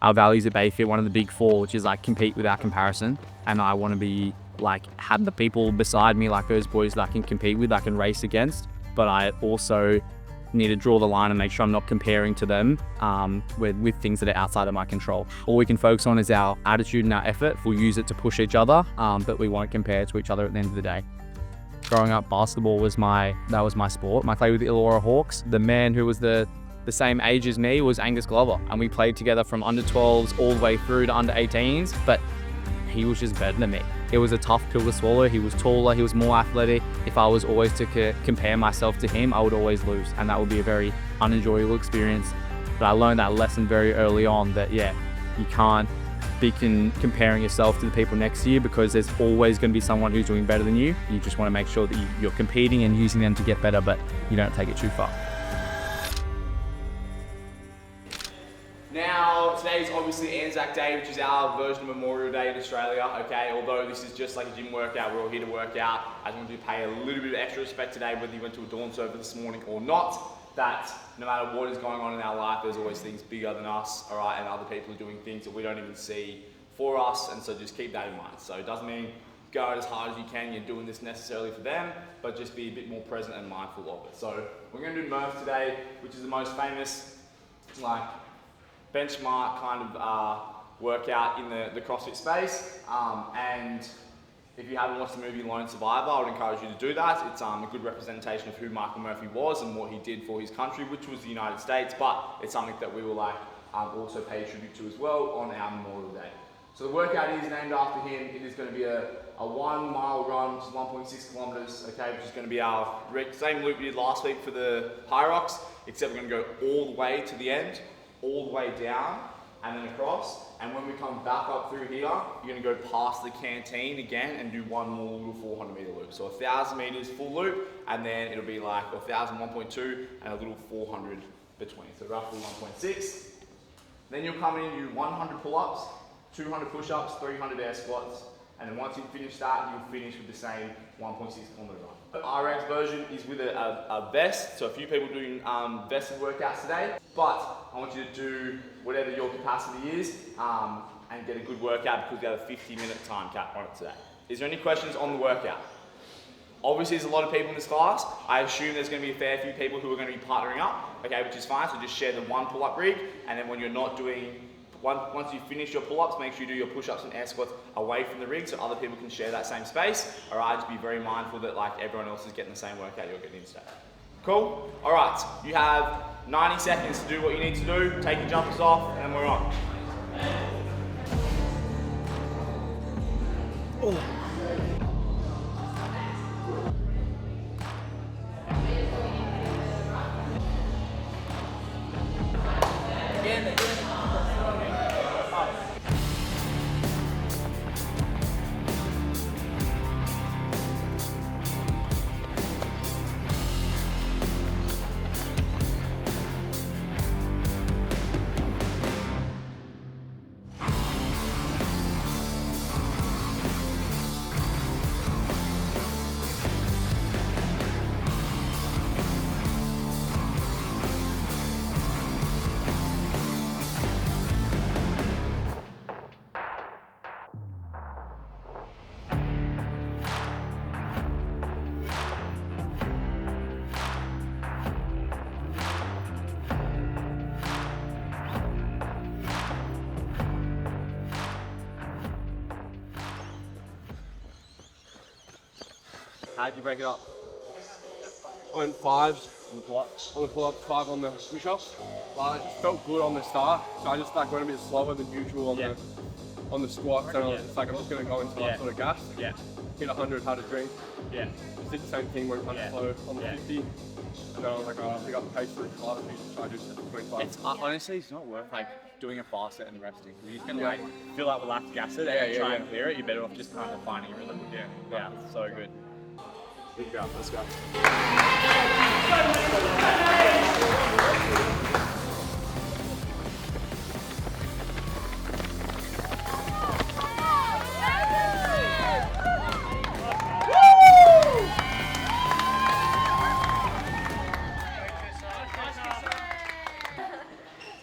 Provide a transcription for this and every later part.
our values at theif, one of the big four, which is like compete without comparison. And I want to be like, have the people beside me, like those boys that I can compete with, I can race against, but I also need to draw the line and make sure I'm not comparing to them with things that are outside of my control. All we can focus on is our attitude and our effort. We'll use it to push each other, but we won't compare to each other at the end of the day. Growing up, basketball was my sport. I played with the Illawarra Hawks. The man who was the same age as me was Angus Glover, and we played together from under 12s all the way through to under 18s, but he was just better than me. It was a tough pill to swallow. He was taller, he was more athletic. If I was always to compare myself to him, I would always lose, and that would be a very unenjoyable experience. But I learned that lesson very early on, that yeah, you can't be comparing yourself to the people next to you, because there's always going to be someone who's doing better than you. You just want to make sure that you're competing and using them to get better, but you don't take it too far. Now, today is obviously Anzac Day, which is our version of Memorial Day in Australia, okay? Although this is just like a gym workout, we're all here to work out. I just want to pay a little bit of extra respect today, whether you went to a dawn server this morning or not, that no matter what is going on in our life, there's always things bigger than us, all right? And other people are doing things that we don't even see for us, and so just keep that in mind. So it doesn't mean go out as hard as you can, you're doing this necessarily for them, but just be a bit more present and mindful of it. So we're going to do Murph today, which is the most famous, like, benchmark kind of workout in the CrossFit space. And if you haven't watched the movie Lone Survivor, I would encourage you to do that. It's a good representation of who Michael Murphy was and what he did for his country, which was the United States, but it's something that we will also pay tribute to as well on our Memorial Day. So the workout is named after him. It is going to be a 1 mile run, which is 1.6 kilometers, okay, which is going to be our same loop we did last week for the High Rocks, except we're going to go all the way to the end, all the way down, and then across. And when we come back up through here, you're gonna go past the canteen again and do one more little 400 meter loop. So 1,000 meters full loop, and then it'll be like 1,000, 1.2, and a little 400 between. So roughly 1.6. Then you'll come in and do 100 pull-ups, 200 push-ups, 300 air squats, and then once you finish that, you'll finish with the same 1.6 kilometer run. The RX version is with a vest, so a few people doing vested workouts today, but I want you to do whatever your capacity is and get a good workout, because we have a 50-minute time cap on it today. Is there any questions on the workout? Obviously, there's a lot of people in this class. I assume there's going to be a fair few people who are going to be partnering up, okay, which is fine. So just share the one pull-up rig, and then when you're not doing, once you finish your pull-ups, make sure you do your push-ups and air squats away from the rig so other people can share that same space. All right, just be very mindful that like everyone else is getting the same workout you're getting today. Cool? All right, you have 90 seconds to do what you need to do. Take your jumpers off, and then we're on. Oh. How'd you break it up? I went 5s on the pull-ups, 5 on the push-ups. But it felt good on the start, so I just went a bit slower than usual on the squats, and I was just I'm just going to go until I sort of gassed. Yeah. Hit 100, had a drink. Yeah. Just did the same thing, went kind of slow on the 50. And then I was like, oh, I pick up the pace for the class, and try to do 25. Honestly, it's not worth doing it faster and resting. You're just gonna feel like we'll have to gas it and try and clear it. You're better off just kind of finding a rhythm. Yeah, it's so good. Let's go, let's go.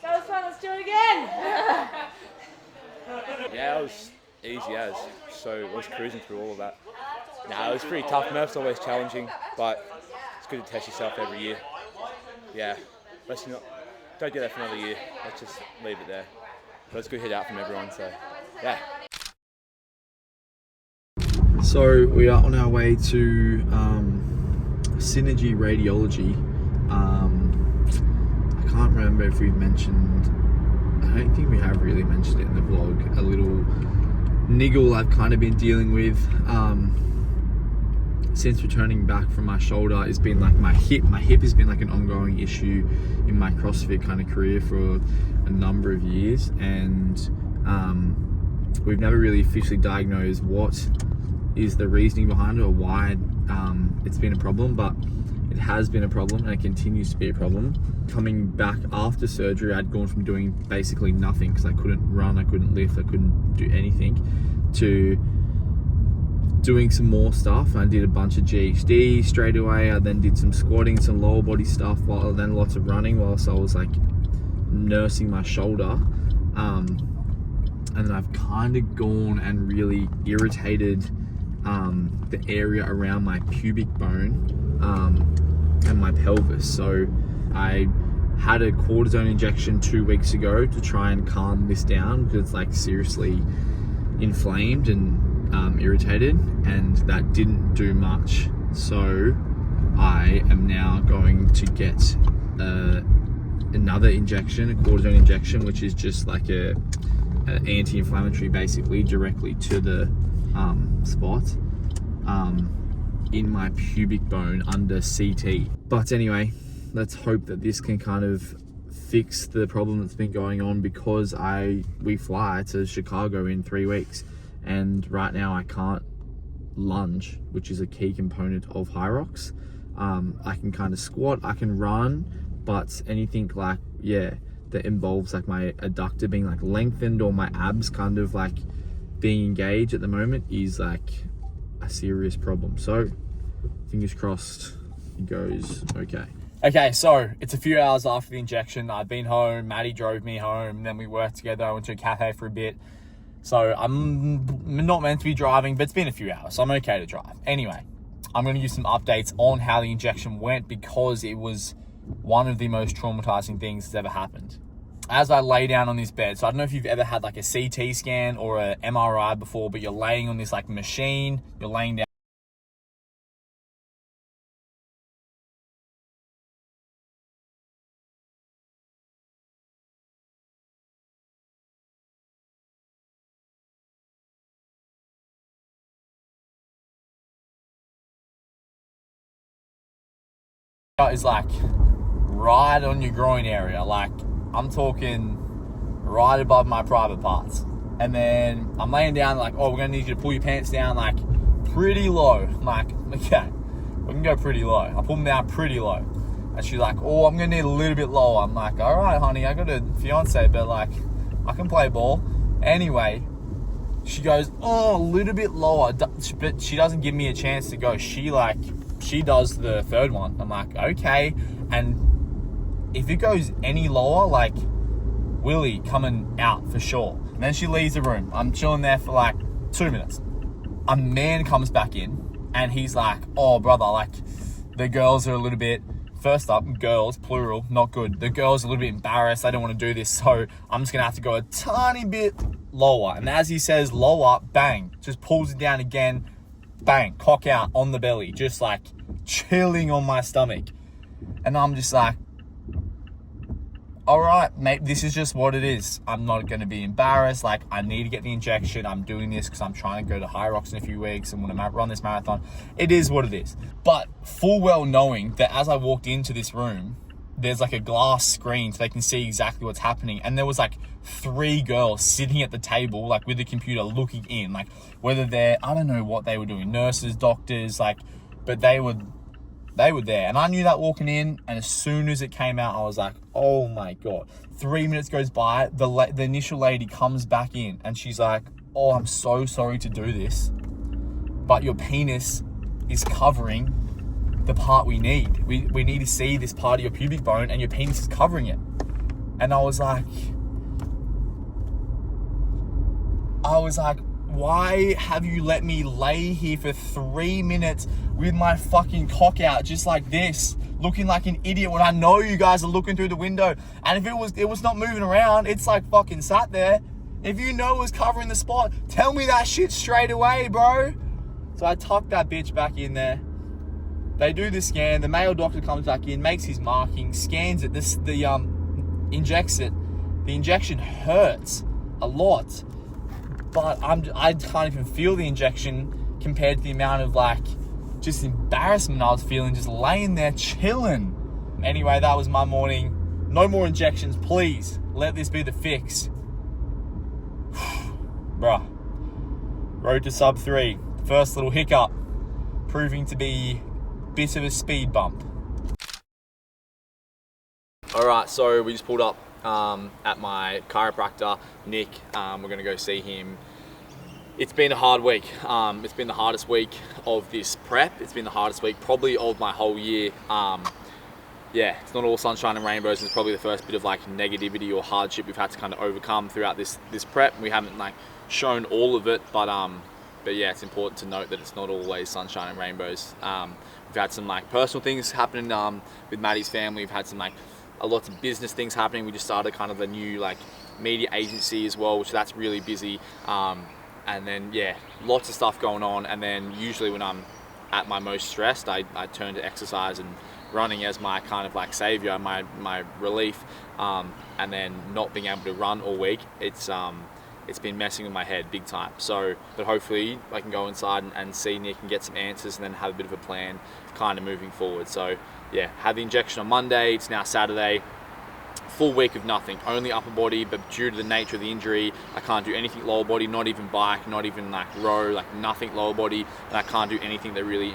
That was fun, let's do it again! that was easy as. So I was cruising through all of that. It was pretty tough. Murph's always challenging, but it's good to test yourself every year. Yeah, don't do that for another year. Let's just leave it there. But it's a good hit out from everyone, so yeah. So we are on our way to Synergy Radiology. I can't remember if we've mentioned, I don't think we have really mentioned it in the vlog, a little niggle I've kind of been dealing with since returning back from my shoulder. Has been like my hip has been like an ongoing issue in my CrossFit kind of career for a number of years, and we've never really officially diagnosed what is the reasoning behind it or why it's been a problem, but it has been a problem and it continues to be a problem. Coming back after surgery, I'd gone from doing basically nothing because I couldn't run, I couldn't lift, I couldn't do anything, to doing some more stuff. I did a bunch of GHD straight away. I then did some squatting, some lower body stuff, while then lots of running whilst I was like nursing my shoulder. And then I've kind of gone and really irritated the area around my pubic bone and my pelvis. So I had a cortisone injection 2 weeks ago to try and calm this down because it's like seriously inflamed and irritated, and that didn't do much. So I am now going to get another injection, a cortisone injection, which is just like a anti-inflammatory, basically directly to the spot in my pubic bone under CT. But anyway, let's hope that this can kind of fix the problem that's been going on, because we fly to Chicago in 3 weeks, and right now I can't lunge, which is a key component of high rocks. I can kind of squat, I can run, but anything like, that involves like my adductor being like lengthened or my abs kind of like being engaged at the moment is like a serious problem. So fingers crossed it goes okay. Okay, so it's a few hours after the injection. I've been home, Maddie drove me home, then we worked together. I went to a cafe for a bit. So I'm not meant to be driving, but it's been a few hours, so I'm okay to drive. Anyway, I'm going to give some updates on how the injection went, because it was one of the most traumatizing things that's ever happened. As I lay down on this bed, so I don't know if you've ever had like a CT scan or a MRI before, but you're laying on this like machine, you're laying down. Is like right on your groin area, like I'm talking right above my private parts. And then I'm laying down like, oh, we're gonna need you to pull your pants down like pretty low. I'm like, okay, we can go pretty low. I pull them down pretty low, and she's like, oh, I'm gonna need a little bit lower. I'm like, all right, honey, I got a fiance, but like I can play ball. Anyway, she goes, oh, a little bit lower, but she doesn't give me a chance to go. She does the third one. I'm like, okay. And if it goes any lower, like Willie coming out for sure. And then she leaves the room. I'm chilling there for like 2 minutes. A man comes back in and he's like, oh brother, like the girls are a little bit, first up, girls, plural, not good. The girls are a little bit embarrassed. They don't want to do this. So I'm just going to have to go a tiny bit lower. And as he says lower, bang, just pulls it down again. Bang, cock out on the belly, just like chilling on my stomach. And I'm just like, all right, mate, this is just what it is. I'm not going to be embarrassed. Like, I need to get the injection. I'm doing this because I'm trying to go to High Rocks in a few weeks and want to run this marathon. It is what it is. But full well knowing that as I walked into this room, there's like a glass screen so they can see exactly what's happening. And there was like 3 girls sitting at the table, like with the computer looking in, like whether they're, I don't know what they were doing, nurses, doctors, like, but they were there. And I knew that walking in, and as soon as it came out, I was like, oh my God. 3 minutes goes by, the initial lady comes back in and she's like, oh, I'm so sorry to do this, but your penis is covering the part we need. We need to see this part of your pubic bone and your penis is covering it. And I was like, I was like, why have you let me lay here for 3 minutes with my fucking cock out just like this, looking like an idiot when I know you guys are looking through the window? And if it was not moving around, it's like fucking sat there. If you know it was covering the spot, tell me that shit straight away, bro. So I tucked that bitch back in there. They do the scan. The male doctor comes back in, makes his marking, scans it. Injects it. The injection hurts a lot, but I can't even feel the injection compared to the amount of like just embarrassment I was feeling just laying there chilling. Anyway, that was my morning. No more injections, please. Let this be the fix. Bruh. Road to sub 3. First little hiccup, proving to be a bit of a speed bump. Alright, so we just pulled up at my chiropractor, Nick. We're going to go see him. It's been a hard week. It's been the hardest week of this prep. It's been the hardest week probably of my whole year. Yeah, it's not all sunshine and rainbows. It's probably the first bit of like negativity or hardship we've had to kind of overcome throughout this prep. We haven't like shown all of it, but yeah, it's important to note that it's not always sunshine and rainbows. We've had some like personal things happening with Maddie's family. We've had some like lots of business things happening. We just started kind of a new like media agency as well, which that's really busy. And then yeah, lots of stuff going on. And then usually when I'm at my most stressed, I turn to exercise and running as my kind of like savior, my relief. And then not being able to run all week, it's been messing with my head big time. So, but hopefully I can go inside and see Nick and get some answers and then have a bit of a plan kind of moving forward. So yeah, had the injection on Monday, it's now Saturday. Full week of nothing, only upper body, but due to the nature of the injury, I can't do anything lower body, not even bike, not even like row, like nothing lower body, and I can't do anything that really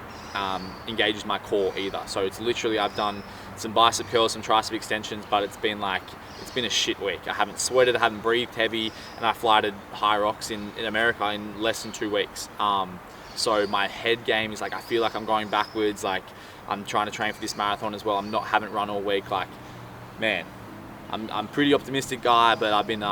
engages my core either. So it's literally, I've done some bicep curls, some tricep extensions, but it's been a shit week. I haven't sweated, I haven't breathed heavy, and I fly to high rocks in America in less than 2 weeks. So my head game is like, I feel like I'm going backwards, like I'm trying to train for this marathon as well. Haven't run all week, like, man. I'm pretty optimistic guy, but I've been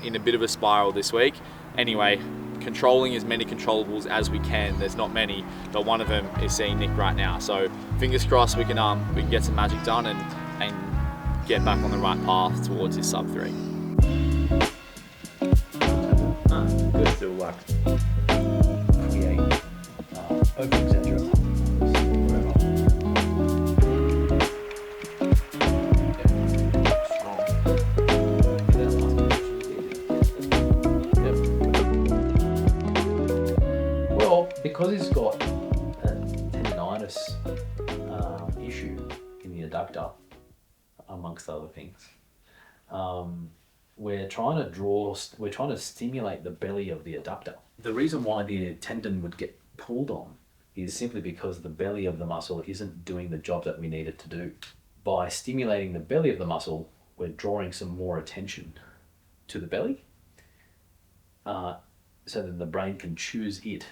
in a bit of a spiral this week. Anyway, controlling as many controllables as we can. There's not many, but one of them is seeing Nick right now. So fingers crossed we can get some magic done and get back on the right path towards his sub 3. Good to like create openings, etc. Because he's got a tendinitis issue in the adductor, amongst other things, we're trying to stimulate the belly of the adductor. The reason why the tendon would get pulled on is simply because the belly of the muscle isn't doing the job that we need it to do. By stimulating the belly of the muscle, we're drawing some more attention to the belly, so that the brain can choose it.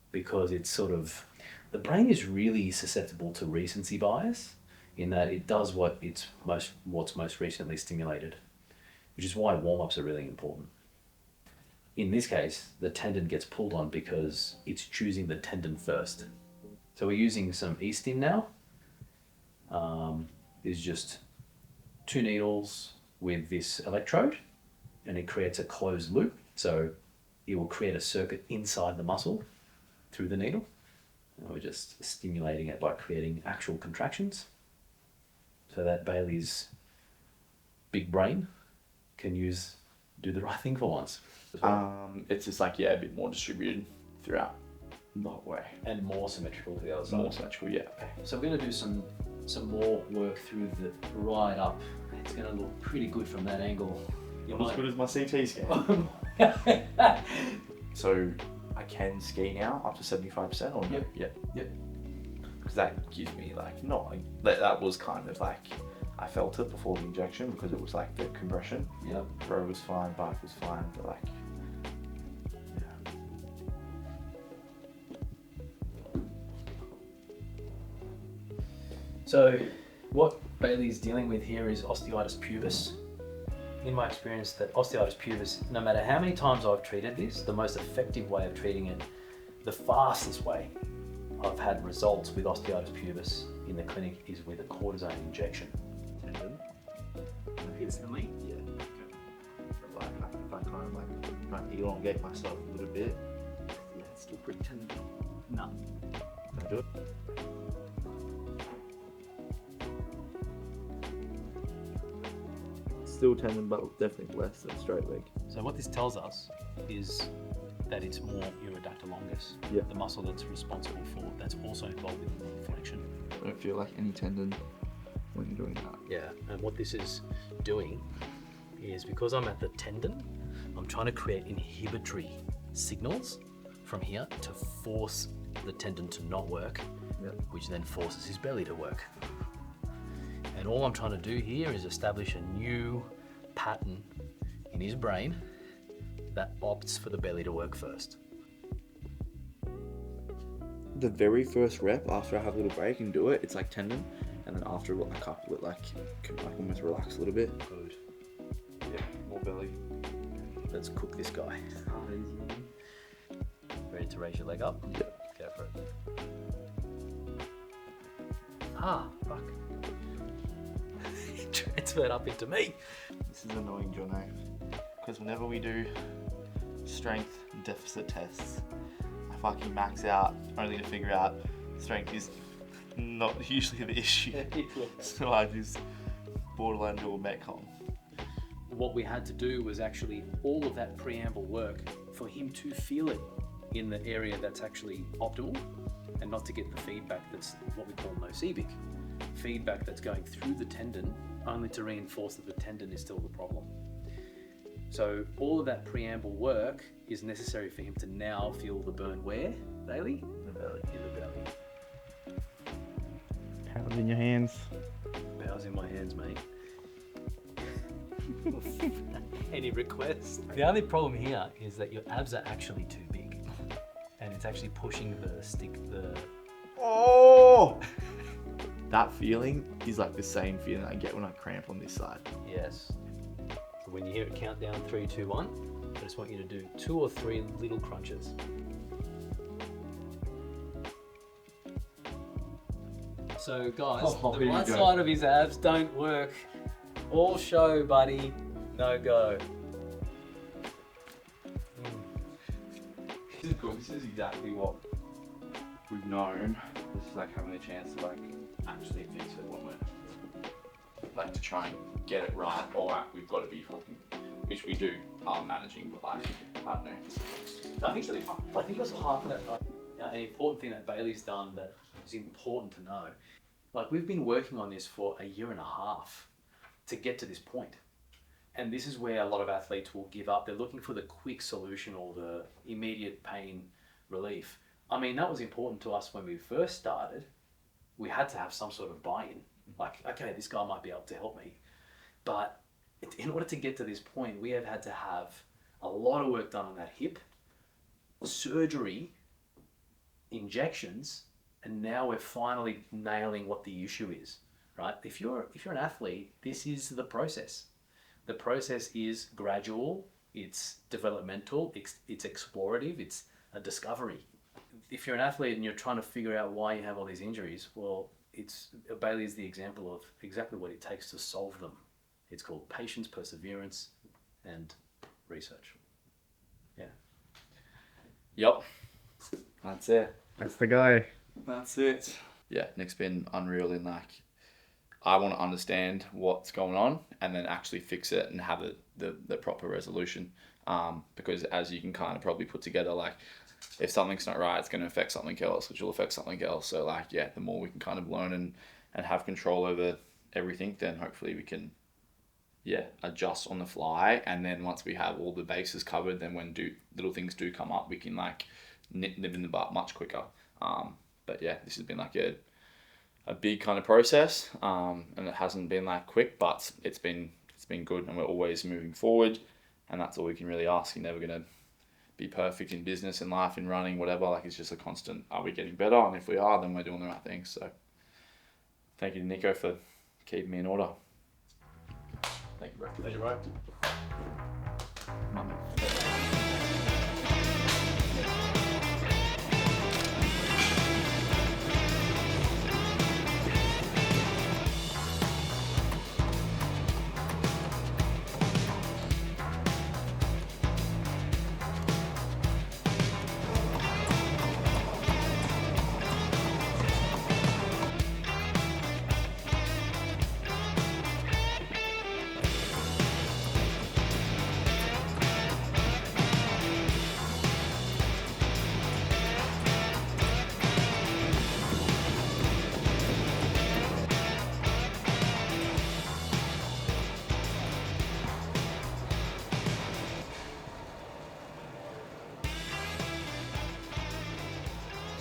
Because it's the brain is really susceptible to recency bias in that it does what's most recently stimulated, which is why warm-ups are really important. In this case, the tendon gets pulled on because it's choosing the tendon first. So we're using some e-stim now. It's just 2 needles with this electrode, and it creates a closed loop. So it will create a circuit inside the muscle through the needle. And we're just stimulating it by creating actual contractions so that Bailey's big brain can do the right thing for once. It's just like, yeah, a bit more distributed throughout the whole way. And more symmetrical to the other side. More symmetrical, yeah. So we're going to do some more work through the right up. It's going to look pretty good from that angle. Not as good as my CT scan. So I can ski now up to 75% or no? Yep. Because that gives me like, that was kind of like, I felt it before the injection because it was like the compression. Yep. Row was fine, bike was fine, but like, yeah. So what Bailey's dealing with here is osteitis pubis in my experience that osteitis pubis, no matter how many times I've treated this, the most effective way of treating it, the fastest way I've had results with osteitis pubis in the clinic is with a cortisone injection. Tendon. Instantly? Yeah. Like, if I kind of like elongate myself a little bit, yeah, it's still pretty tender. No. Can I do it? Still tendon, but definitely less than straight leg. So what this tells us is that it's more iridact longus, Yeah. the muscle that's responsible for, that's also involved with knee flexion. I don't feel like any tendon when you're doing that. Yeah, and what this is doing is because I'm at the tendon, I'm trying to create inhibitory signals from here to force the tendon to not work, Yeah. which then forces his belly to work. And all I'm trying to do here is establish a new pattern in his brain that opts for the belly to work first. The very first rep after I have a little break and do it, it's like tendon, and then after a couple, it can almost relax a little bit. Good. Yeah, more belly. Let's cook this guy. Ready to raise your leg up? Yeah. Go for it. Ah, fuck. He transferred up into me. This is annoying, Jono, because whenever we do strength deficit tests, I fucking max out only to figure out strength is not usually the issue. So I just borderline do a metcon. What we had to do was actually all of that preamble work for him to feel it in the area that's actually optimal and not to get the feedback that's what we call nocivic. Feedback that's going through the tendon only to reinforce that the tendon is still the problem. So all of that preamble work is necessary for him to now feel the burn where, Bailey? The belly. In the belly. Pound in your hands. Powers in my hands, mate. Any requests? The only problem here is that your abs are actually too big and it's actually pushing the stick, Oh! That feeling is like the same feeling I get when I cramp on this side. Yes. So when you hear it count down 3, 2, 1, I just want you to do 2 or 3 little crunches. So guys, the here right you go. side of his abs don't work. All show, buddy. No go. This is good. This is exactly what we've known. This is like having a chance to like actually fix it when we're like to try and get it right. All right, we've got to be fucking, which we do managing, but like I don't know. I think that's half of that. An important thing that Bailey's done that is important to know. Like we've been working on this for a year and a half to get to this point. And this is where a lot of athletes will give up. They're looking for the quick solution or the immediate pain relief. I mean, that was important to us when we first started. We had to have some sort of buy-in. Like, okay, this guy might be able to help me. But in order to get to this point, we have had to have a lot of work done on that hip, surgery, injections, and now we're finally nailing what the issue is, right? If you're an athlete, this is the process. The process is gradual, it's developmental, it's explorative, it's a discovery. If you're an athlete and you're trying to figure out why you have all these injuries, well, Bailey is the example of exactly what it takes to solve them. It's called patience, perseverance, and research. Yeah. Yep. That's it. That's the guy. That's it. Yeah, Nick's been unreal in like, I want to understand what's going on and then actually fix it and have the proper resolution. Because as you can kind of probably put together, like if something's not right, it's going to affect something else, which will affect something else. So like, yeah, the more we can kind of learn and have control over everything, then hopefully we can, adjust on the fly. And then once we have all the bases covered, then when little things do come up, we can like nip in the butt much quicker. But yeah, this has been like a big kind of process, and it hasn't been like quick, but it's been good, and we're always moving forward, and that's all we can really ask. You're never gonna be perfect in business, in life, in running, whatever. Like it's just a constant. Are we getting better? And if we are, then we're doing the right things. So, thank you, Nico, for keeping me in order. Thank you, bro. Pleasure, bro.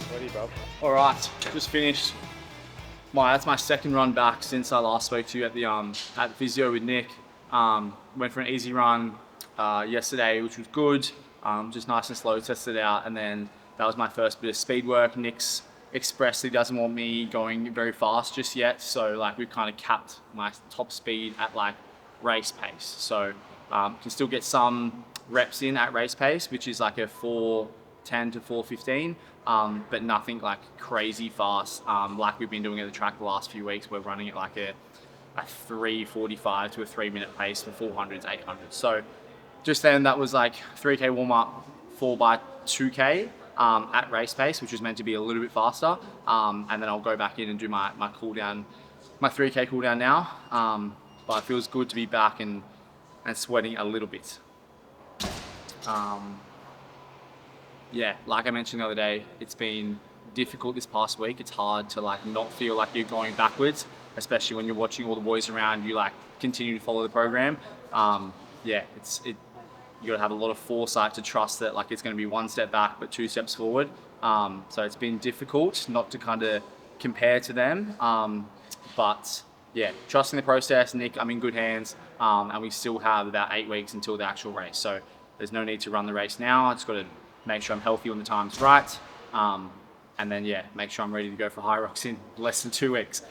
Sweaty, bro. All right, just finished. That's my second run back since I last spoke to you at the physio with Nick. Went for an easy run yesterday, which was good. Just nice and slow, tested it out, and then that was my first bit of speed work. Nick's expressly doesn't want me going very fast just yet, so like we've kind of capped my top speed at like race pace. So can still get some reps in at race pace, which is like a 4:10 to 4:15. But nothing like crazy fast, like we've been doing at the track the last few weeks. We're running at like a 3:45 to a 3-minute pace for 400s, 800s. So just then that was like 3K warm up, 4x2K at race pace, which was meant to be a little bit faster. And then I'll go back in and do my cool down, my 3K cool down now. But it feels good to be back and sweating a little bit. Yeah, like I mentioned the other day, it's been difficult this past week. It's hard to like not feel like you're going backwards, especially when you're watching all the boys around you like continue to follow the program. Yeah, you gotta have a lot of foresight to trust that like it's gonna be 1 step back but 2 steps forward. So it's been difficult not to kind of compare to them. But yeah, trusting the process. Nick, I'm in good hands, and we still have about 8 weeks until the actual race. So there's no need to run the race now. I just got to make sure I'm healthy when the time's right. And then, yeah, make sure I'm ready to go for High Rocks in less than 2 weeks.